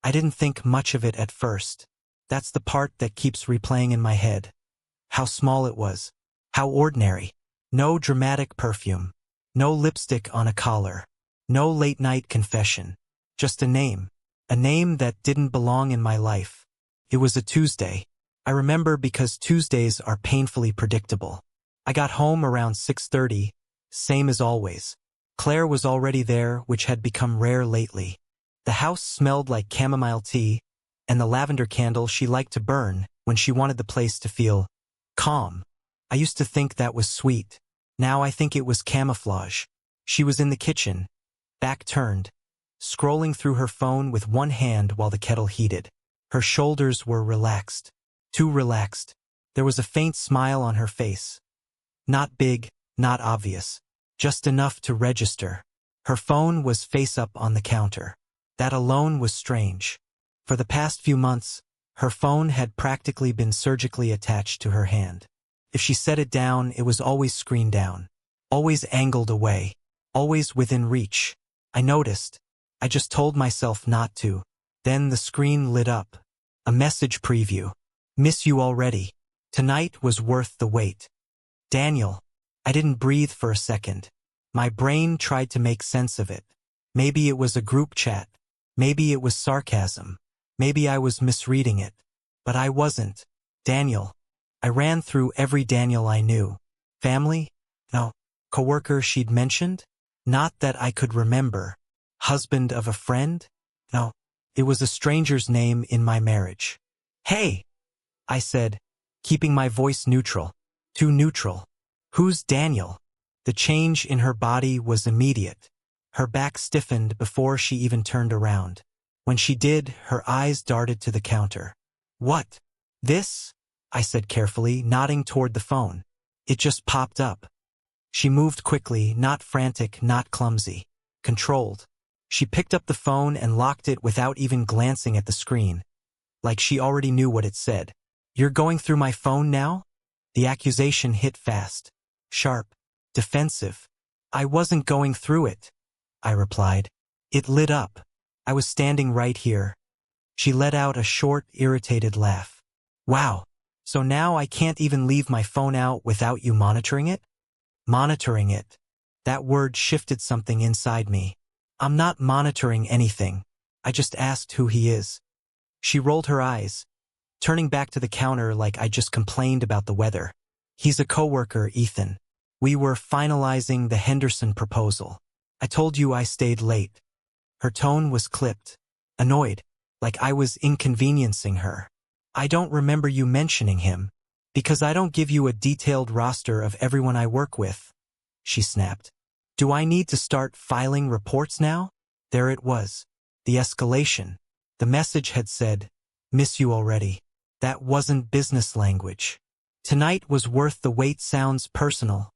I didn't think much of it at first. That's the part that keeps replaying in my head. How small it was. How ordinary. No dramatic perfume. No lipstick on a collar. No late-night confession. Just a name. A name that didn't belong in my life. It was a Tuesday. I remember because Tuesdays are painfully predictable. I got home around 6:30, same as always. Claire was already there, which had become rare lately. The house smelled like chamomile tea, and the lavender candle she liked to burn when she wanted the place to feel calm. I used to think that was sweet. Now I think it was camouflage. She was in the kitchen, back turned, scrolling through her phone with one hand while the kettle heated. Her shoulders were relaxed. Too relaxed. There was a faint smile on her face. Not big, not obvious. Just enough to register. Her phone was face up on the counter. That alone was strange. For the past few months, her phone had practically been surgically attached to her hand. If she set it down, it was always screen down. Always angled away. Always within reach. I noticed. I just told myself not to. Then the screen lit up. A message preview. Miss you already. Tonight was worth the wait. Daniel. I didn't breathe for a second. My brain tried to make sense of it. Maybe it was a group chat. Maybe it was sarcasm. Maybe I was misreading it. But I wasn't. Daniel. I ran through every Daniel I knew. Family? No. Coworker she'd mentioned? Not that I could remember. Husband of a friend? No. It was a stranger's name in my marriage. Hey! I said, keeping my voice neutral. Too neutral. Who's Daniel? The change in her body was immediate. Her back stiffened before she even turned around. When she did, her eyes darted to the counter. What? This? I said carefully, nodding toward the phone. It just popped up. She moved quickly, not frantic, not clumsy. Controlled. She picked up the phone and locked it without even glancing at the screen. Like she already knew what it said. You're going through my phone now? The accusation hit fast. Sharp. Defensive. I wasn't going through it, I replied. It lit up. I was standing right here. She let out a short, irritated laugh. Wow. So now I can't even leave my phone out without you monitoring it? Monitoring it. That word shifted something inside me. I'm not monitoring anything. I just asked who he is. She rolled her eyes, turning back to the counter like I just complained about the weather. He's a coworker, Ethan. We were finalizing the Henderson proposal. I told you I stayed late. Her tone was clipped, annoyed, like I was inconveniencing her. I don't remember you mentioning him, because I don't give you a detailed roster of everyone I work with, she snapped. Do I need to start filing reports now? There it was. The escalation. The message had said, miss you already. That wasn't business language. Tonight was worth the wait sounds personal,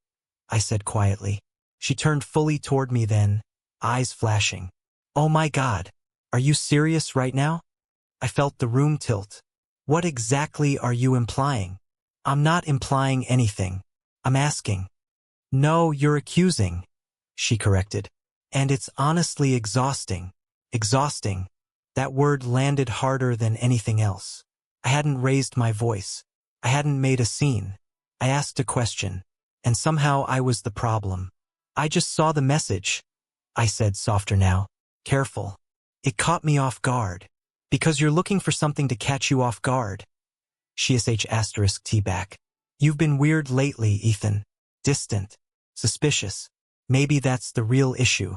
I said quietly. She turned fully toward me then, eyes flashing. Oh my God, are you serious right now? I felt the room tilt. What exactly are you implying? I'm not implying anything. I'm asking. No, you're accusing, she corrected. And it's honestly exhausting. Exhausting. That word landed harder than anything else. I hadn't raised my voice. I hadn't made a scene. I asked a question, and somehow I was the problem. I just saw the message, I said softer now. Careful. It caught me off guard. Because you're looking for something to catch you off guard. *T back. You've been weird lately, Ethan. Distant. Suspicious. Maybe that's the real issue.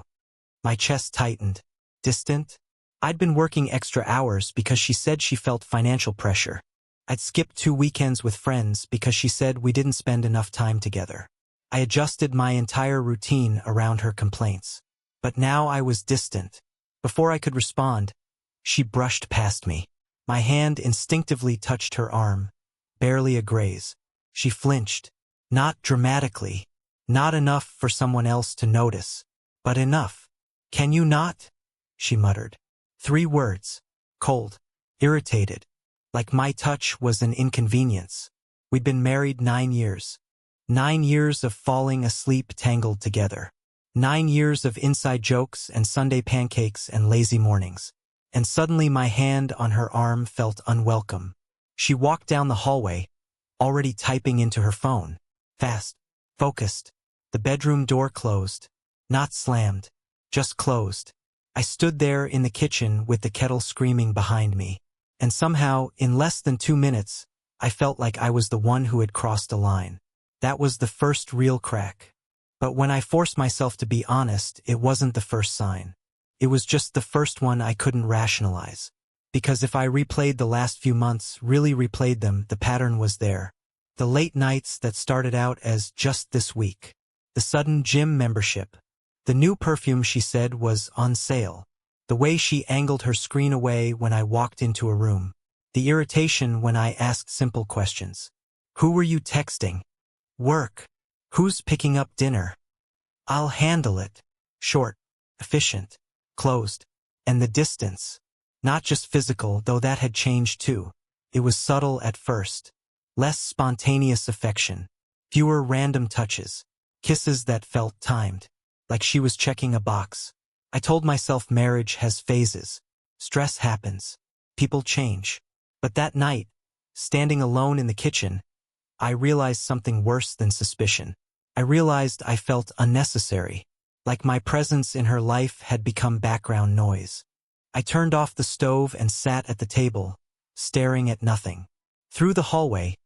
My chest tightened. Distant? I'd been working extra hours because she said she felt financial pressure. I'd skipped 2 weekends with friends because she said we didn't spend enough time together. I adjusted my entire routine around her complaints. But now I was distant. Before I could respond, she brushed past me. My hand instinctively touched her arm. Barely a graze. She flinched. Not dramatically. Not enough for someone else to notice. But enough. Can you not? She muttered. 3 words. Cold. Irritated. Like my touch was an inconvenience. We'd been married 9 years. 9 years of falling asleep tangled together. 9 years of inside jokes and Sunday pancakes and lazy mornings. and suddenly my hand on her arm felt unwelcome. She walked down the hallway, already typing into her phone. Fast, focused. The bedroom door closed. Not slammed, just closed. I stood there in the kitchen with the kettle screaming behind me. And somehow, in less than 2 minutes, I felt like I was the one who had crossed a line. That was the first real crack. But when I forced myself to be honest, it wasn't the first sign. It was just the first one I couldn't rationalize. Because if I replayed the last few months, really replayed them, the pattern was there. The late nights that started out as just this week. The sudden gym membership. The new perfume she said was on sale. The way she angled her screen away when I walked into a room. The irritation when I asked simple questions. Who were you texting? Work. Who's picking up dinner? I'll handle it. Short, efficient, closed. And the distance. Not just physical, though that had changed too. It was subtle at first. Less spontaneous affection. Fewer random touches. Kisses that felt timed. Like she was checking a box. I told myself marriage has phases. Stress happens. People change. But that night, standing alone in the kitchen, I realized something worse than suspicion. I realized I felt unnecessary. Like my presence in her life had become background noise. I turned off the stove and sat at the table, staring at nothing. Through the hallway,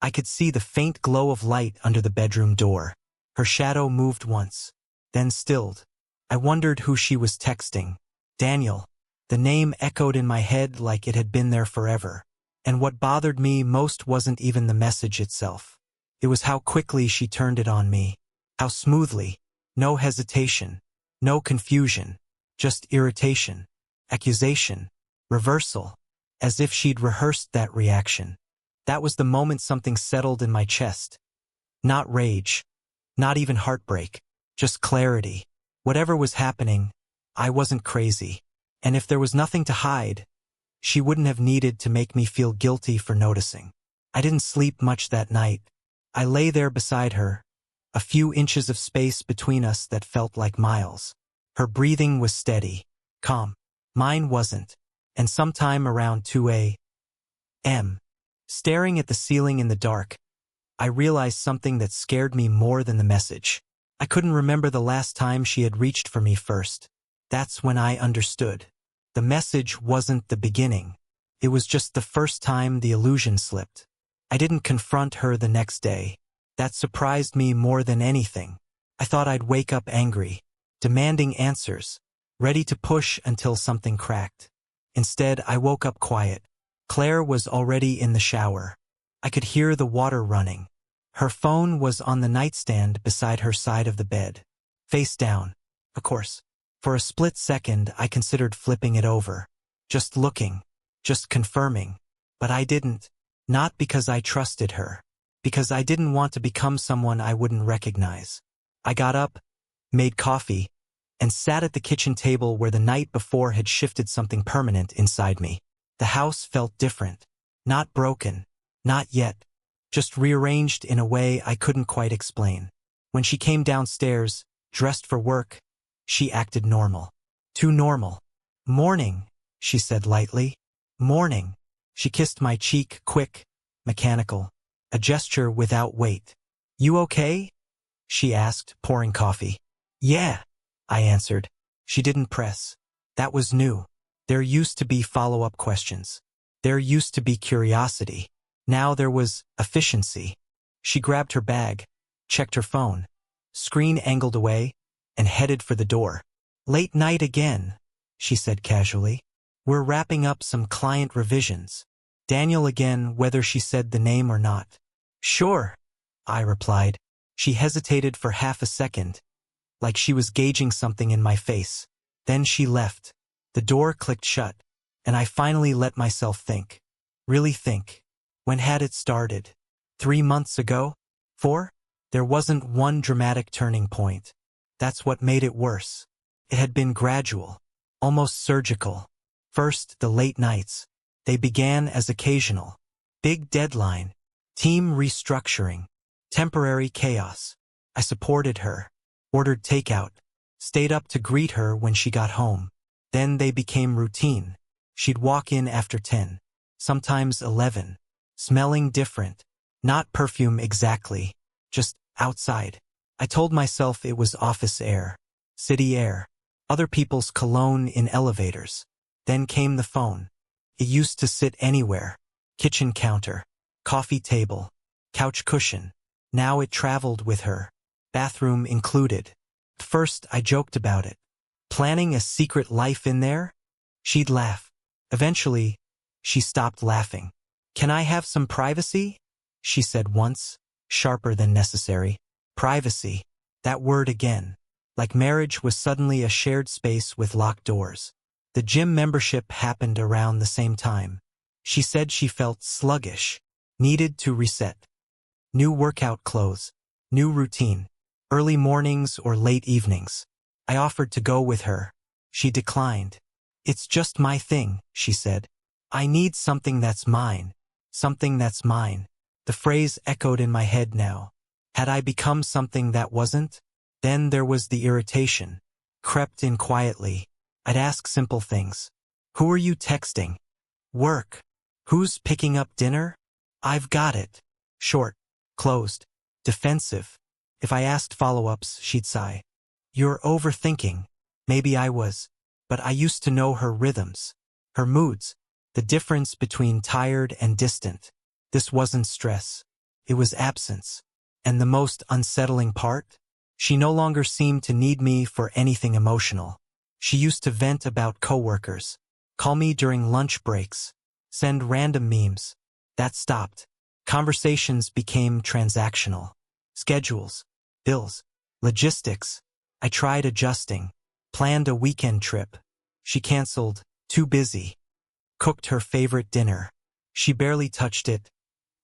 I could see the faint glow of light under the bedroom door. Her shadow moved once, then stilled. I wondered who she was texting. Daniel. The name echoed in my head like it had been there forever. And what bothered me most wasn't even the message itself. It was how quickly she turned it on me. How smoothly. No hesitation. No confusion. Just irritation. Accusation. Reversal. As if she'd rehearsed that reaction. That was the moment something settled in my chest. Not rage. Not even heartbreak. Just clarity. Whatever was happening, I wasn't crazy. And if there was nothing to hide, she wouldn't have needed to make me feel guilty for noticing. I didn't sleep much that night. I lay there beside her, a few inches of space between us that felt like miles. Her breathing was steady, calm. Mine wasn't. And sometime around 2 a.m., staring at the ceiling in the dark, I realized something that scared me more than the message. I couldn't remember the last time she had reached for me first. That's when I understood. The message wasn't the beginning. It was just the first time the illusion slipped. I didn't confront her the next day. That surprised me more than anything. I thought I'd wake up angry, demanding answers, ready to push until something cracked. Instead, I woke up quiet. Claire was already in the shower. I could hear the water running. Her phone was on the nightstand beside her side of the bed. Face down, of course. For a split second, I considered flipping it over. Just looking. Just confirming. But I didn't. Not because I trusted her. Because I didn't want to become someone I wouldn't recognize. I got up, made coffee, and sat at the kitchen table where the night before had shifted something permanent inside me. The house felt different. Not broken. Not yet. Just rearranged in a way I couldn't quite explain. When she came downstairs, dressed for work, she acted normal. Too normal. Morning, she said lightly. Morning. She kissed my cheek, quick, mechanical. A gesture without weight. You okay? She asked, pouring coffee. Yeah, I answered. She didn't press. That was new. There used to be follow-up questions. There used to be curiosity. Now there was efficiency. She grabbed her bag, checked her phone, screen angled away, and headed for the door. Late night again, she said casually. We're wrapping up some client revisions. Daniel again, whether she said the name or not. Sure, I replied. She hesitated for half a second, like she was gauging something in my face. Then she left. The door clicked shut, and I finally let myself think. Really think. When had it started? 3 months ago? 4? There wasn't one dramatic turning point. That's what made it worse. It had been gradual, almost surgical. First, the late nights. They began as occasional. Big deadline. Team restructuring. Temporary chaos. I supported her. Ordered takeout. Stayed up to greet her when she got home. Then they became routine. She'd walk in after 10, sometimes 11, smelling different. Not perfume exactly, just outside. I told myself it was office air, city air, other people's cologne in elevators. Then came the phone. It used to sit anywhere. Kitchen counter, coffee table, couch cushion. Now it traveled with her, bathroom included. At first I joked about it. Planning a secret life in there? She'd laugh. Eventually, she stopped laughing. "Can I have some privacy?" she said once, sharper than necessary. Privacy. That word again. Like marriage was suddenly a shared space with locked doors. The gym membership happened around the same time. She said she felt sluggish, needed to reset. New workout clothes, new routine, early mornings or late evenings. I offered to go with her. She declined. "It's just my thing," she said. "I need something that's mine. Something that's mine." The phrase echoed in my head now. Had I become something that wasn't? Then there was the irritation. Crept in quietly. I'd ask simple things. "Who are you texting?" "Work." "Who's picking up dinner?" "I've got it." Short, closed, defensive. If I asked follow-ups, she'd sigh. "You're overthinking." Maybe I was. But I used to know her rhythms, her moods, the difference between tired and distant. This wasn't stress. It was absence. And the most unsettling part? She no longer seemed to need me for anything emotional. She used to vent about coworkers, call me during lunch breaks, send random memes. That stopped. Conversations became transactional. Schedules, bills, logistics. I tried adjusting, planned a weekend trip. She canceled, too busy. Cooked her favorite dinner. She barely touched it.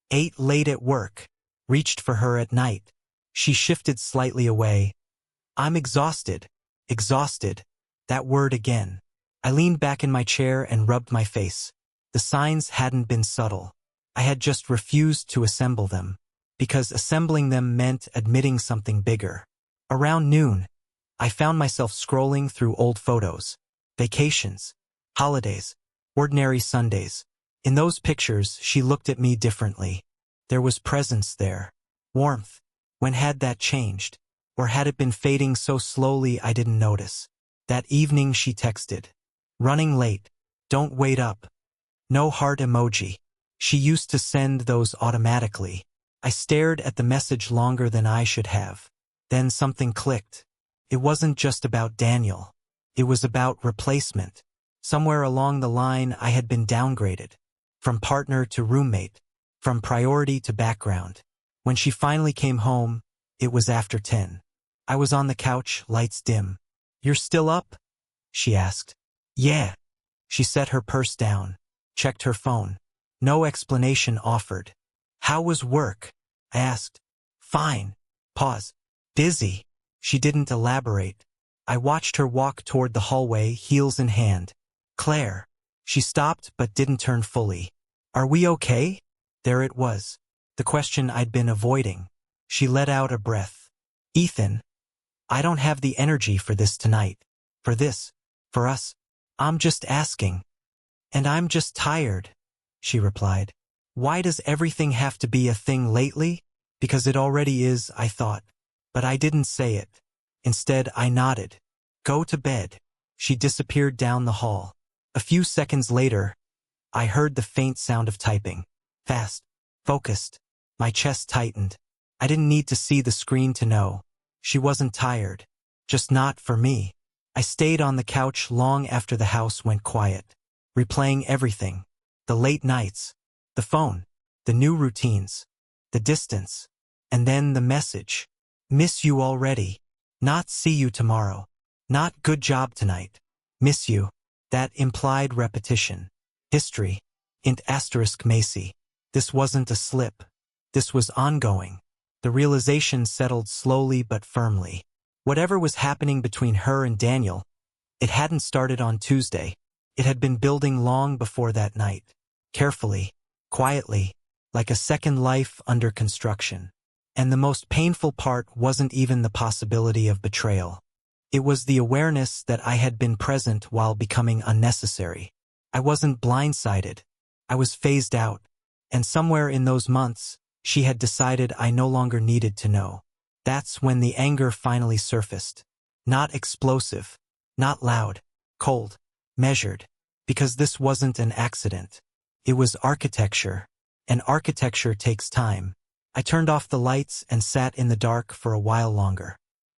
Ate late at work. Reached for her at night. She shifted slightly away. "I'm exhausted." Exhausted. That word again. I leaned back in my chair and rubbed my face. The signs hadn't been subtle. I had just refused to assemble them, because assembling them meant admitting something bigger. Around noon, I found myself scrolling through old photos. Vacations, holidays, ordinary Sundays. In those pictures, she looked at me differently. There was presence there. Warmth. When had that changed? Or had it been fading so slowly I didn't notice? That evening she texted. "Running late. Don't wait up." No heart emoji. She used to send those automatically. I stared at the message longer than I should have. Then something clicked. It wasn't just about Daniel. It was about replacement. Somewhere along the line I had been downgraded. From partner to roommate. From priority to background. When she finally came home, it was after 10. I was on the couch, lights dim. "You're still up?" she asked. "Yeah." She set her purse down, checked her phone. No explanation offered. "How was work?" I asked. "Fine." Pause. "Busy." She didn't elaborate. I watched her walk toward the hallway, heels in hand. "Claire." She stopped but didn't turn fully. "Are we okay?" There it was. The question I'd been avoiding. She let out a breath. "Ethan, I don't have the energy for this tonight. For this. For us. I'm just asking." "And I'm just tired," she replied. "Why does everything have to be a thing lately?" "Because it already is," I thought. But I didn't say it. Instead, I nodded. "Go to bed." She disappeared down the hall. A few seconds later, I heard the faint sound of typing. Fast. Focused. My chest tightened. I didn't need to see the screen to know. She wasn't tired. Just not for me. I stayed on the couch long after the house went quiet, replaying everything. The late nights. The phone. The new routines. The distance. And then the message. "Miss you already." Not "see you tomorrow." Not "good job tonight." "Miss you." That implied repetition. History. Int asterisk Macy. This wasn't a slip. This was ongoing. The realization settled slowly but firmly. Whatever was happening between her and Daniel, it hadn't started on Tuesday. It had been building long before that night. Carefully, quietly, like a second life under construction. And the most painful part wasn't even the possibility of betrayal. It was the awareness that I had been present while becoming unnecessary. I wasn't blindsided. I was phased out. And somewhere in those months, she had decided I no longer needed to know. That's when the anger finally surfaced. Not explosive. Not loud. Cold. Measured. Because this wasn't an accident. It was architecture. And architecture takes time. I turned off the lights and sat in the dark for a while longer.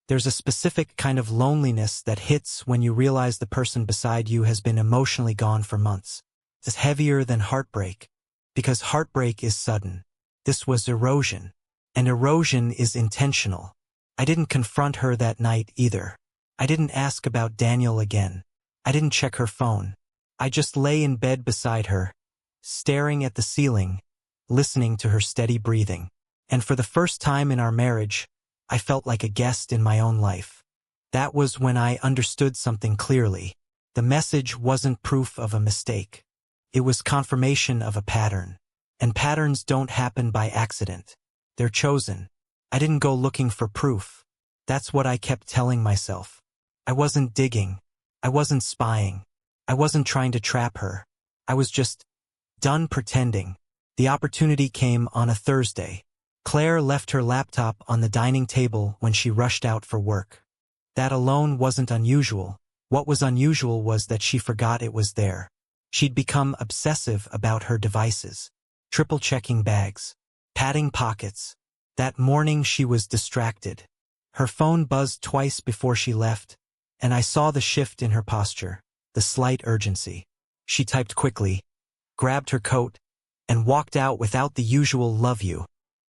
There's a specific kind of loneliness that hits when you realize the person beside you has been emotionally gone for months. It's heavier than heartbreak. Because heartbreak is sudden. This was erosion. And erosion is intentional. I didn't confront her that night either. I didn't ask about Daniel again. I didn't check her phone. I just lay in bed beside her, staring at the ceiling, listening to her steady breathing. And for the first time in our marriage, I felt like a guest in my own life. That was when I understood something clearly. The message wasn't proof of a mistake. It was confirmation of a pattern. And patterns don't happen by accident. They're chosen. I didn't go looking for proof. That's what I kept telling myself. I wasn't digging. I wasn't spying. I wasn't trying to trap her. I was just done pretending. The opportunity came on a Thursday. Claire left her laptop on the dining table when she rushed out for work. That alone wasn't unusual. What was unusual was that she forgot it was there. She'd become obsessive about her devices. Triple-checking bags. Padding pockets. That morning she was distracted. Her phone buzzed twice before she left, and I saw the shift in her posture, the slight urgency. She typed quickly, grabbed her coat, and walked out without the usual love you.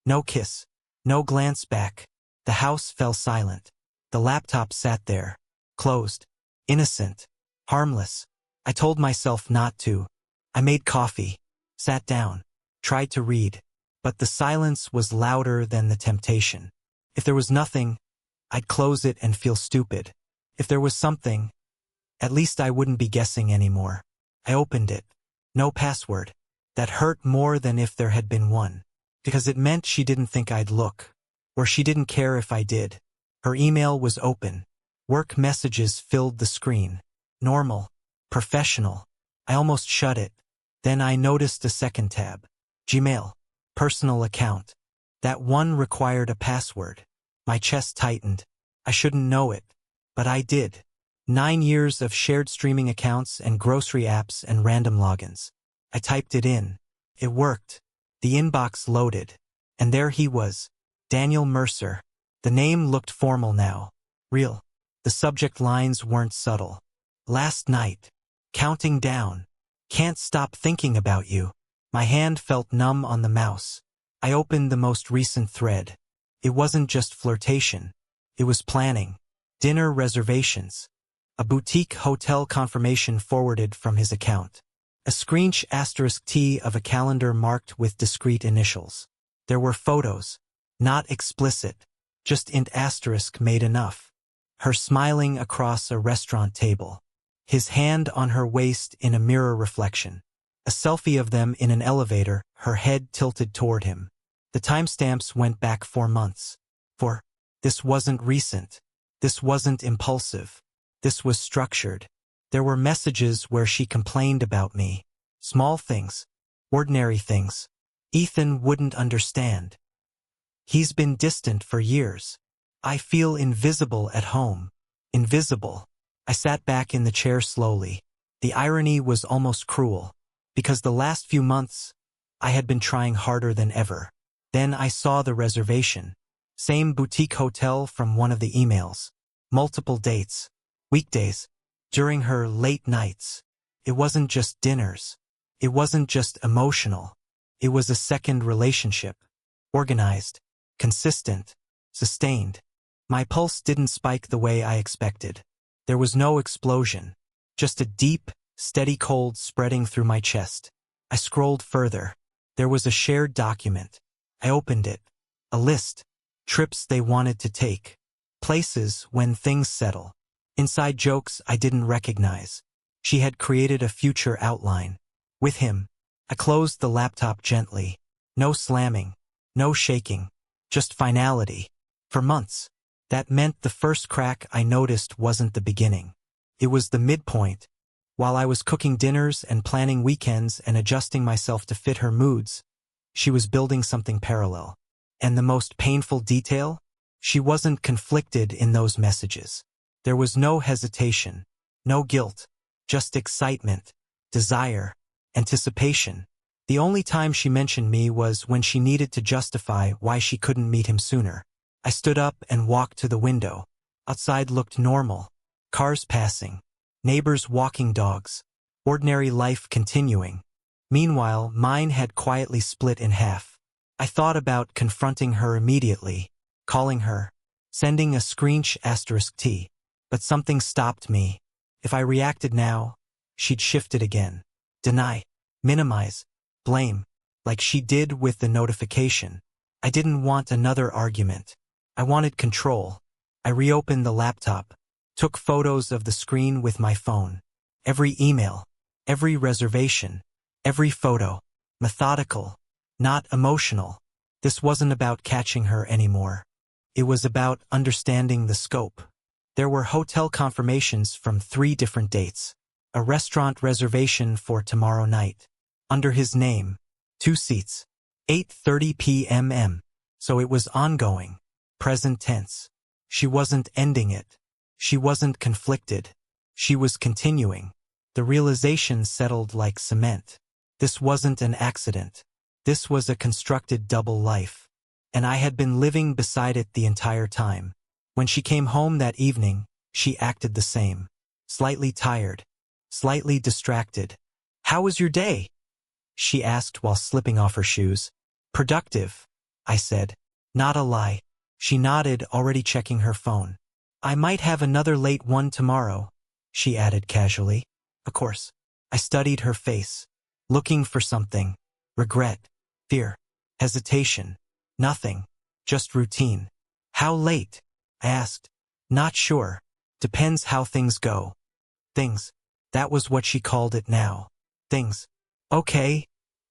No kiss. No glance back. The house fell silent. The laptop sat there. Closed. Innocent. Harmless. I told myself not to. I made coffee. Sat down. Tried to read. But the silence was louder than the temptation. If there was nothing, I'd close it and feel stupid. If there was something, at least I wouldn't be guessing anymore. I opened it. No password. That hurt more than if there had been one. Because it meant she didn't think I'd look. Or she didn't care if I did. Her email was open. Work messages filled the screen. Normal. Professional. I almost shut it. Then I noticed a second tab. Gmail. Personal account. That one required a password. My chest tightened. I shouldn't know it. But I did. 9 years of shared streaming accounts and grocery apps and random logins. I typed it in. It worked. The inbox loaded. And there he was. Daniel Mercer. The name looked formal now. Real. The subject lines weren't subtle. Last night. Counting down. Can't stop thinking about you. My hand felt numb on the mouse. I opened the most recent thread. It wasn't just flirtation. It was planning. Dinner reservations. A boutique hotel confirmation forwarded from his account. A screensh *T of a calendar marked with discrete initials. There were photos. Not explicit. Just int * made enough. Her smiling across a restaurant table. His hand on her waist in a mirror reflection. A selfie of them in an elevator, her head tilted toward him. The timestamps went back 4 months. This wasn't recent. This wasn't impulsive. This was structured. There were messages where she complained about me. Small things. Ordinary things. Ethan wouldn't understand. He's been distant for years. I feel invisible at home. Invisible. I sat back in the chair slowly. The irony was almost cruel. Because the last few months, I had been trying harder than ever. Then I saw the reservation. Same boutique hotel from one of the emails. Multiple dates. Weekdays. During her late nights. It wasn't just dinners. It wasn't just emotional. It was a second relationship. Organized. Consistent. Sustained. My pulse didn't spike the way I expected. There was no explosion. Just a deep, steady cold spreading through my chest. I scrolled further. There was a shared document. I opened it. A list. Trips they wanted to take. Places when things settle. Inside jokes I didn't recognize. She had created a future outline. With him. I closed the laptop gently. No slamming. No shaking. Just finality. For months. That meant the first crack I noticed wasn't the beginning. It was the midpoint. While I was cooking dinners and planning weekends and adjusting myself to fit her moods, she was building something parallel. And the most painful detail? She wasn't conflicted in those messages. There was no hesitation, no guilt, just excitement, desire, anticipation. The only time she mentioned me was when she needed to justify why she couldn't meet him sooner. I stood up and walked to the window. Outside looked normal. Cars passing, neighbors walking dogs, ordinary life continuing. Meanwhile, mine had quietly split in half. I thought about confronting her immediately, calling her, sending a **T, but something stopped me. If I reacted now, she'd shift it again. Deny, minimize, blame, like she did with the notification. I didn't want another argument. I wanted control. I reopened the laptop, took photos of the screen with my phone. Every email, every reservation, every photo. Methodical, not emotional. This wasn't about catching her anymore. It was about understanding the scope. There were hotel confirmations from 3 different dates. A restaurant reservation for tomorrow night. Under his name. 2 seats. 8:30 p.m. So it was ongoing. Present tense. She wasn't ending it. She wasn't conflicted. She was continuing. The realization settled like cement. This wasn't an accident. This was a constructed double life. And I had been living beside it the entire time. When she came home that evening, she acted the same. Slightly tired. Slightly distracted. "How was your day?" she asked while slipping off her shoes. "Productive," I said. Not a lie. She nodded, already checking her phone. "I might have another late one tomorrow," she added casually. Of course. I studied her face, looking for something. Regret, fear, hesitation. Nothing. Just routine. "How late?" I asked. "Not sure. Depends how things go." Things. That was what she called it now. Things. "Okay,"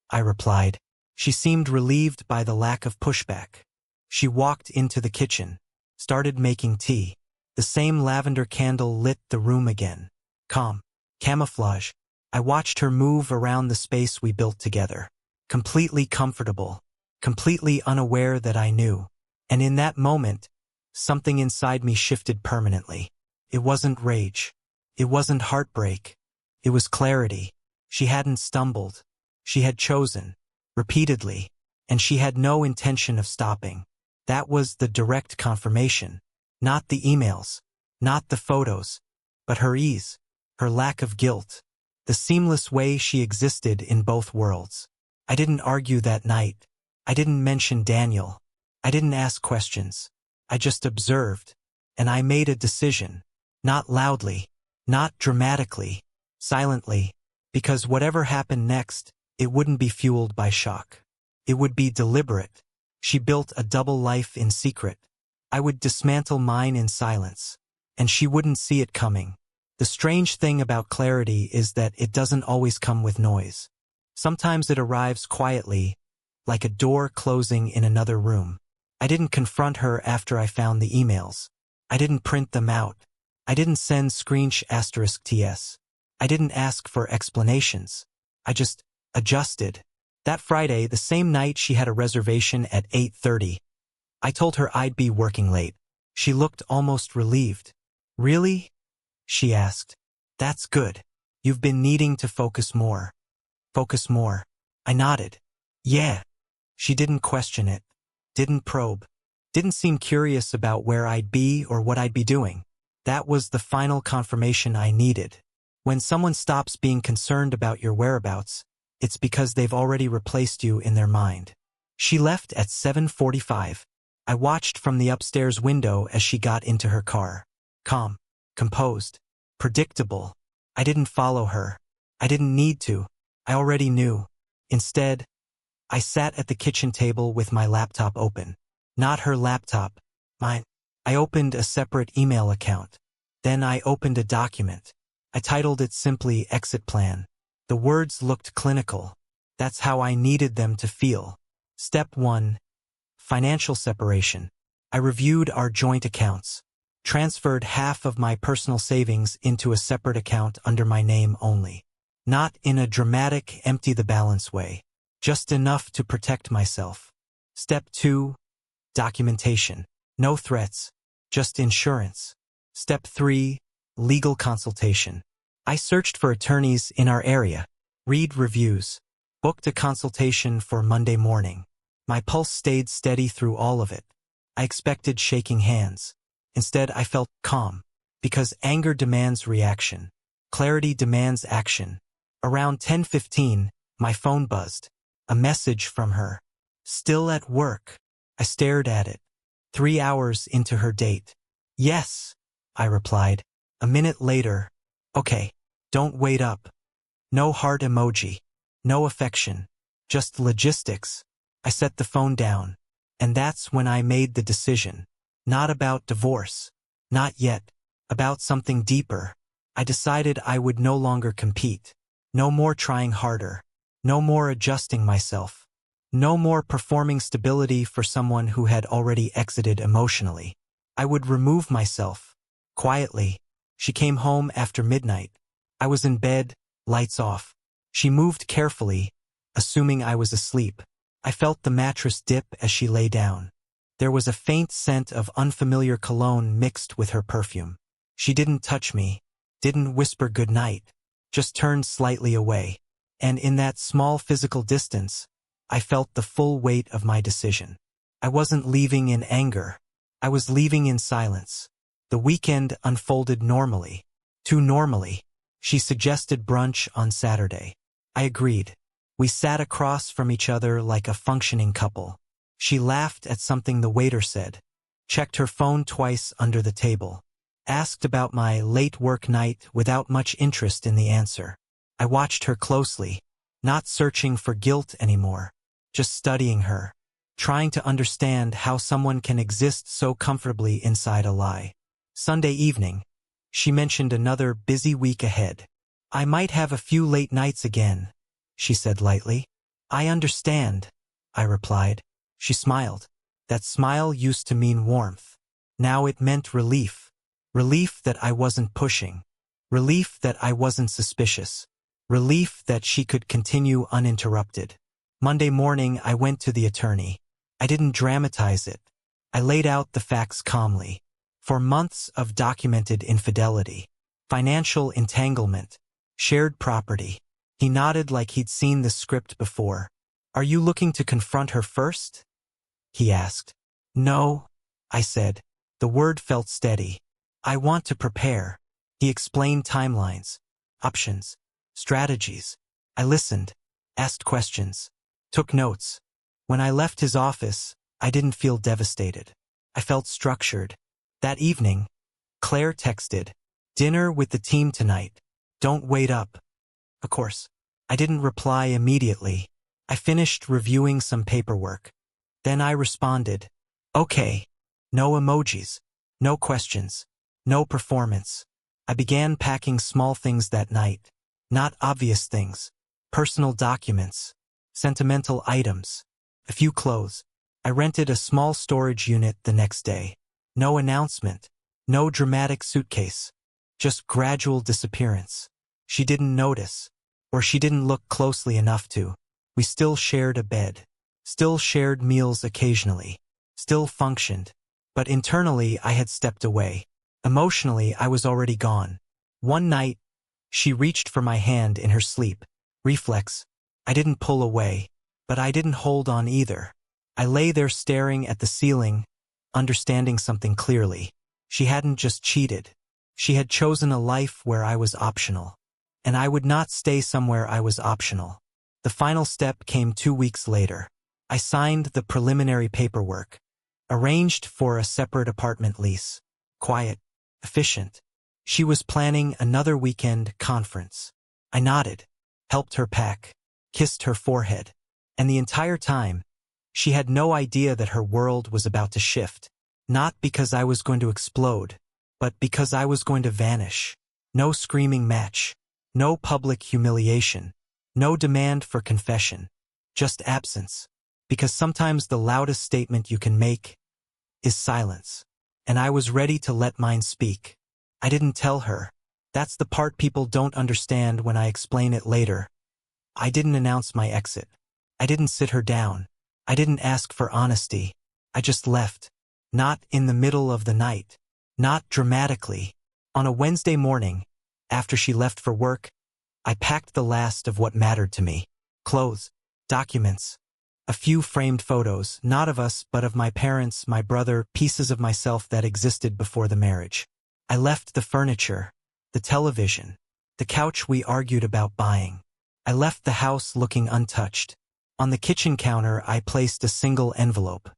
I replied. She seemed relieved by the lack of pushback. She walked into the kitchen, started making tea. The same lavender candle lit the room again. Calm. Camouflage. I watched her move around the space we built together. Completely comfortable. Completely unaware that I knew. And in that moment, something inside me shifted permanently. It wasn't rage. It wasn't heartbreak. It was clarity. She hadn't stumbled. She had chosen. Repeatedly. And she had no intention of stopping. That was the direct confirmation. Not the emails. Not the photos. But her ease. Her lack of guilt. The seamless way she existed in both worlds. I didn't argue that night. I didn't mention Daniel. I didn't ask questions. I just observed. And I made a decision. Not loudly. Not dramatically. Silently. Because whatever happened next, it wouldn't be fueled by shock. It would be deliberate. She built a double life in secret. I would dismantle mine in silence. And she wouldn't see it coming. The strange thing about clarity is that it doesn't always come with noise. Sometimes it arrives quietly, like a door closing in another room. I didn't confront her after I found the emails. I didn't print them out. I didn't send **TS. I didn't ask for explanations. I just adjusted. That Friday, the same night she had a reservation at 8:30. I told her I'd be working late. She looked almost relieved. "Really?" she asked. "That's good. You've been needing to focus more." Focus more. I nodded. "Yeah." She didn't question it. Didn't probe. Didn't seem curious about where I'd be or what I'd be doing. That was the final confirmation I needed. When someone stops being concerned about your whereabouts, it's because they've already replaced you in their mind. She left at 7:45. I watched from the upstairs window as she got into her car. Calm. Composed. Predictable. I didn't follow her. I didn't need to. I already knew. Instead, I sat at the kitchen table with my laptop open. Not her laptop. Mine. I opened a separate email account. Then I opened a document. I titled it simply Exit Plan. The words looked clinical. That's how I needed them to feel. Step 1. Financial separation. I reviewed our joint accounts. transferred half of my personal savings into a separate account under my name only. Not in a dramatic empty the balance way, just enough to protect myself. Step 2. Documentation. No threats, just insurance. Step 3. Legal consultation. I searched for attorneys in our area, read reviews, booked a consultation for Monday morning. My pulse stayed steady through all of it. I expected shaking hands. Instead, I felt calm, because anger demands reaction. Clarity demands action. Around 10:15, my phone buzzed. A message from her. Still at work. I stared at it. 3 hours into her date. Yes, I replied. A minute later, okay, don't wait up. No heart emoji. No affection. Just logistics. I set the phone down. And that's when I made the decision. Not about divorce. Not yet. About something deeper. I decided I would no longer compete. No more trying harder. No more adjusting myself. No more performing stability for someone who had already exited emotionally. I would remove myself. Quietly. She came home after midnight. I was in bed, lights off. She moved carefully, assuming I was asleep. I felt the mattress dip as she lay down. There was a faint scent of unfamiliar cologne mixed with her perfume. She didn't touch me, didn't whisper goodnight, just turned slightly away. And in that small physical distance, I felt the full weight of my decision. I wasn't leaving in anger. I was leaving in silence. The weekend unfolded normally. Too normally. She suggested brunch on Saturday. I agreed. We sat across from each other like a functioning couple. She laughed at something the waiter said, checked her phone twice under the table, asked about my late work night without much interest in the answer. I watched her closely, not searching for guilt anymore, just studying her, trying to understand how someone can exist so comfortably inside a lie. Sunday evening, she mentioned another busy week ahead. I might have a few late nights again, she said lightly. I understand, I replied. She smiled. That smile used to mean warmth. Now it meant relief. Relief that I wasn't pushing. Relief that I wasn't suspicious. Relief that she could continue uninterrupted. Monday morning, I went to the attorney. I didn't dramatize it. I laid out the facts calmly. For months of documented infidelity, financial entanglement, shared property. He nodded like he'd seen the script before. Are you looking to confront her first? He asked. No, I said. The word felt steady. I want to prepare. He explained timelines, options, strategies. I listened, asked questions, took notes. When I left his office, I didn't feel devastated. I felt structured. That evening, Claire texted, dinner with the team tonight. Don't wait up. Of course, I didn't reply immediately. I finished reviewing some paperwork. Then I responded, okay. No emojis, no questions, no performance. I began packing small things that night. Not obvious things. Personal documents, sentimental items, a few clothes. I rented a small storage unit the next day. No announcement, no dramatic suitcase, just gradual disappearance. She didn't notice, or she didn't look closely enough to. We still shared a bed, still shared meals occasionally, still functioned. But internally, I had stepped away. Emotionally, I was already gone. One night, she reached for my hand in her sleep. Reflex. I didn't pull away, but I didn't hold on either. I lay there staring at the ceiling, understanding something clearly. She hadn't just cheated. She had chosen a life where I was optional. And I would not stay somewhere I was optional. The final step came 2 weeks later. I signed the preliminary paperwork. Arranged for a separate apartment lease. Quiet. Efficient. She was planning another weekend conference. I nodded, helped her pack, kissed her forehead. And the entire time, she had no idea that her world was about to shift. Not because I was going to explode, but because I was going to vanish. No screaming match. No public humiliation. No demand for confession. Just absence. Because sometimes the loudest statement you can make is silence. and I was ready to let mine speak. I didn't tell her. That's the part people don't understand when I explain it later. I didn't announce my exit. I didn't sit her down. I didn't ask for honesty. I just left. Not in the middle of the night. Not dramatically. On a Wednesday morning, after she left for work, I packed the last of what mattered to me. Clothes, documents, a few framed photos, not of us but of my parents, my brother, pieces of myself that existed before the marriage. I left the furniture, the television, the couch we argued about buying. I left the house looking untouched. On the kitchen counter I placed a single envelope.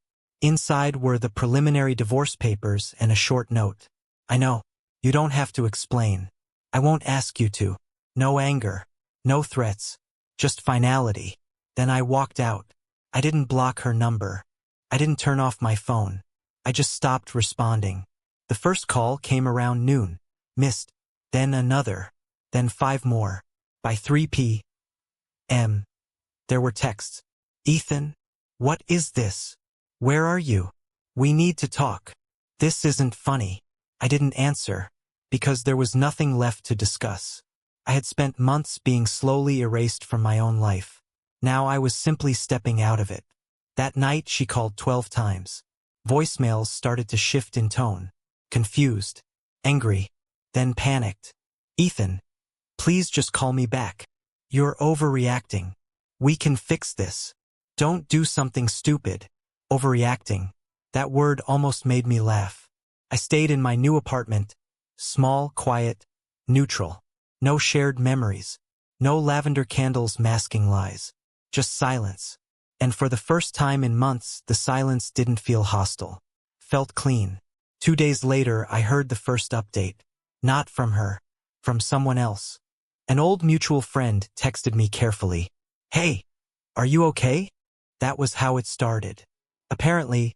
Inside were the preliminary divorce papers and a short note. I know, you don't have to explain. I won't ask you to. No anger, no threats, just finality. Then I walked out. I didn't block her number. I didn't turn off my phone. I just stopped responding. The first call came around noon. Missed. Then another. Then 5 more. By 3 p.m. there were texts. Ethan, what is this? Where are you? We need to talk. This isn't funny. I didn't answer, because there was nothing left to discuss. I had spent months being slowly erased from my own life. Now I was simply stepping out of it. That night she called 12 times. Voicemails started to shift in tone. Confused, angry, then panicked. Ethan, please just call me back. You're overreacting. We can fix this. Don't do something stupid. Overreacting. That word almost made me laugh. I stayed in my new apartment. Small, quiet, neutral. No shared memories. No lavender candles masking lies. Just silence. And for the first time in months, the silence didn't feel hostile. Felt clean. 2 days later, I heard the first update. Not from her. From someone else. An old mutual friend texted me carefully. Hey, are you okay? That was how it started. Apparently,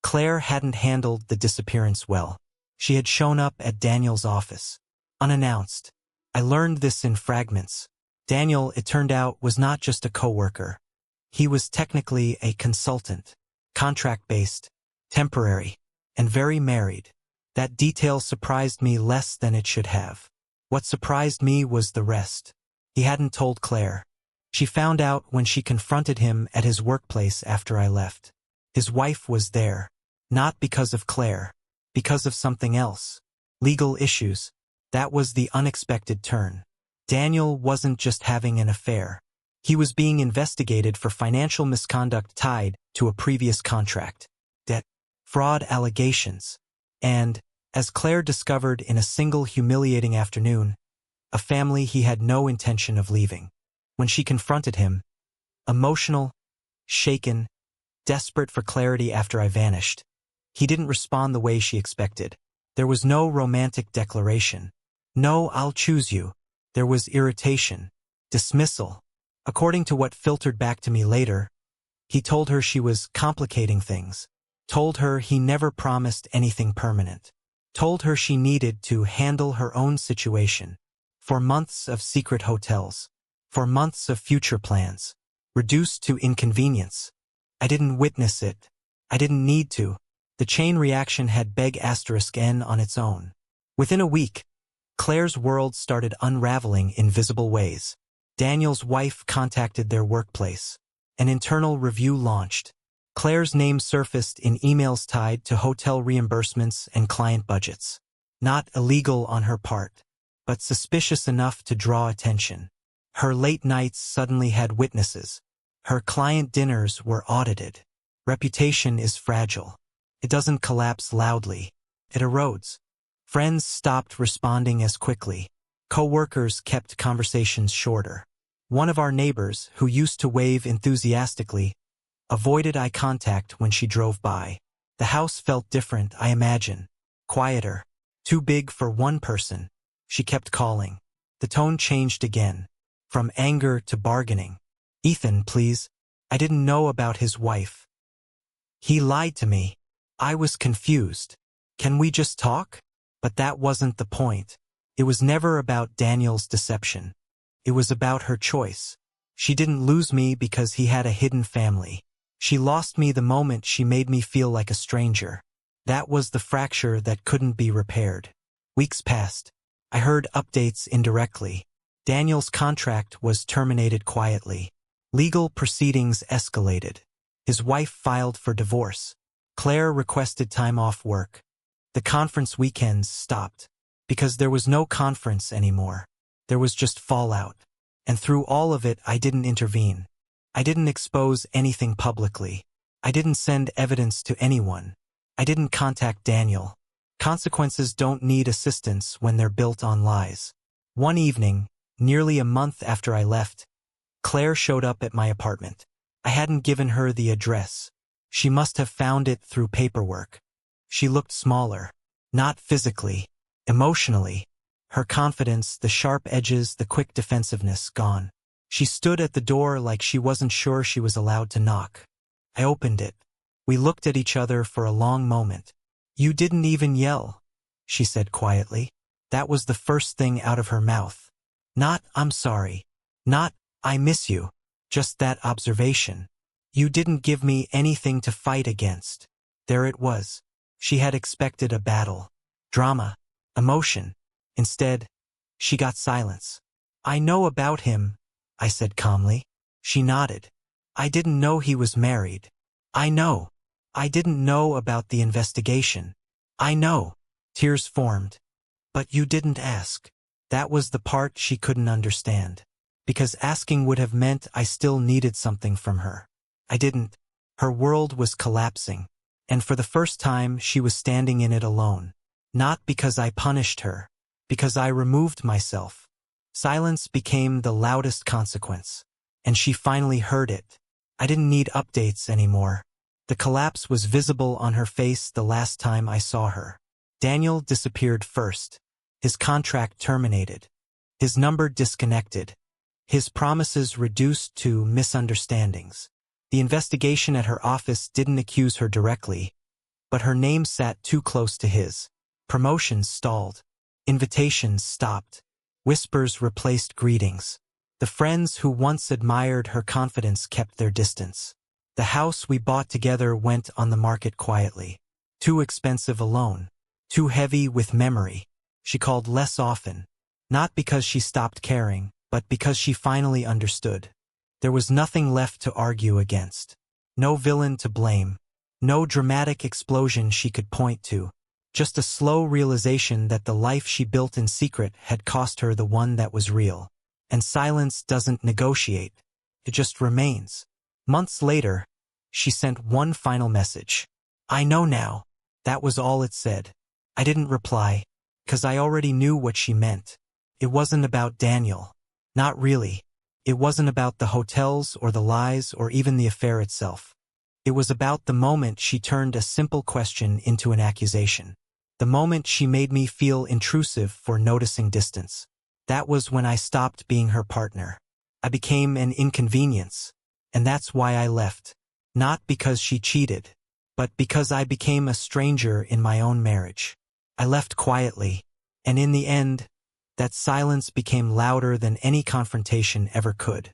Claire hadn't handled the disappearance well. She had shown up at Daniel's office. Unannounced. I learned this in fragments. Daniel, it turned out, was not just a coworker. He was technically a consultant. Contract-based, temporary, and very married. That detail surprised me less than it should have. What surprised me was the rest. He hadn't told Claire. She found out when she confronted him at his workplace after I left. His wife was there. Not because of Claire. Because of something else. Legal issues. That was the unexpected turn. Daniel wasn't just having an affair. He was being investigated for financial misconduct tied to a previous contract. Debt. Fraud allegations. And, as Claire discovered in a single humiliating afternoon, a family he had no intention of leaving. When she confronted him, emotional, shaken, desperate for clarity after I vanished, he didn't respond the way she expected. There was no romantic declaration. No, I'll choose you. There was irritation, dismissal. According to what filtered back to me later, he told her she was complicating things. Told her he never promised anything permanent. Told her she needed to handle her own situation. For months of secret hotels. For months of future plans. Reduced to inconvenience. I didn't witness it. I didn't need to. The chain reaction had big *N on its own. Within a week, Claire's world started unraveling in visible ways. Daniel's wife contacted their workplace. An internal review launched. Claire's name surfaced in emails tied to hotel reimbursements and client budgets. Not illegal on her part, but suspicious enough to draw attention. Her late nights suddenly had witnesses. Her client dinners were audited. Reputation is fragile. It doesn't collapse loudly. It erodes. Friends stopped responding as quickly. Co-workers kept conversations shorter. One of our neighbors, who used to wave enthusiastically, avoided eye contact when she drove by. The house felt different, I imagine. Quieter. Too big for one person. She kept calling. The tone changed again. From anger to bargaining. Ethan, please. I didn't know about his wife. He lied to me. I was confused. Can we just talk? But that wasn't the point. It was never about Daniel's deception. It was about her choice. She didn't lose me because he had a hidden family. She lost me the moment she made me feel like a stranger. That was the fracture that couldn't be repaired. Weeks passed. I heard updates indirectly. Daniel's contract was terminated quietly. Legal proceedings escalated. His wife filed for divorce. Claire requested time off work. The conference weekends stopped. Because there was no conference anymore. There was just fallout. And through all of it, I didn't intervene. I didn't expose anything publicly. I didn't send evidence to anyone. I didn't contact Daniel. Consequences don't need assistance when they're built on lies. One evening, nearly a month after I left, Claire showed up at my apartment. I hadn't given her the address. She must have found it through paperwork. She looked smaller. Not physically. Emotionally. Her confidence, the sharp edges, the quick defensiveness, gone. She stood at the door like she wasn't sure she was allowed to knock. I opened it. We looked at each other for a long moment. "You didn't even yell," she said quietly. That was the first thing out of her mouth. Not, "I'm sorry." Not, "I miss you." Just that observation. "You didn't give me anything to fight against." There it was. She had expected a battle. Drama. Emotion. Instead, she got silence. "I know about him," I said calmly. She nodded. "I didn't know he was married." "I know." "I didn't know about the investigation." "I know." Tears formed. "But you didn't ask." That was the part she couldn't understand. Because asking would have meant I still needed something from her. I didn't. Her world was collapsing. And for the first time, she was standing in it alone. Not because I punished her. Because I removed myself. Silence became the loudest consequence. And she finally heard it. I didn't need updates anymore. The collapse was visible on her face the last time I saw her. Daniel disappeared first. His contract terminated. His number disconnected. His promises reduced to misunderstandings. The investigation at her office didn't accuse her directly, but her name sat too close to his. Promotions stalled. Invitations stopped. Whispers replaced greetings. The friends who once admired her confidence kept their distance. The house we bought together went on the market quietly. Too expensive alone. Too heavy with memory. She called less often. Not because she stopped caring, but because she finally understood. There was nothing left to argue against. No villain to blame. No dramatic explosion she could point to. Just a slow realization that the life she built in secret had cost her the one that was real. And silence doesn't negotiate. It just remains. Months later, she sent one final message. "I know now." That was all it said. I didn't reply, 'cause I already knew what she meant. It wasn't about Daniel. Not really. It wasn't about the hotels or the lies or even the affair itself. It was about the moment she turned a simple question into an accusation. The moment she made me feel intrusive for noticing distance. That was when I stopped being her partner. I became an inconvenience. And that's why I left. Not because she cheated, but because I became a stranger in my own marriage. I left quietly, and in the end, that silence became louder than any confrontation ever could.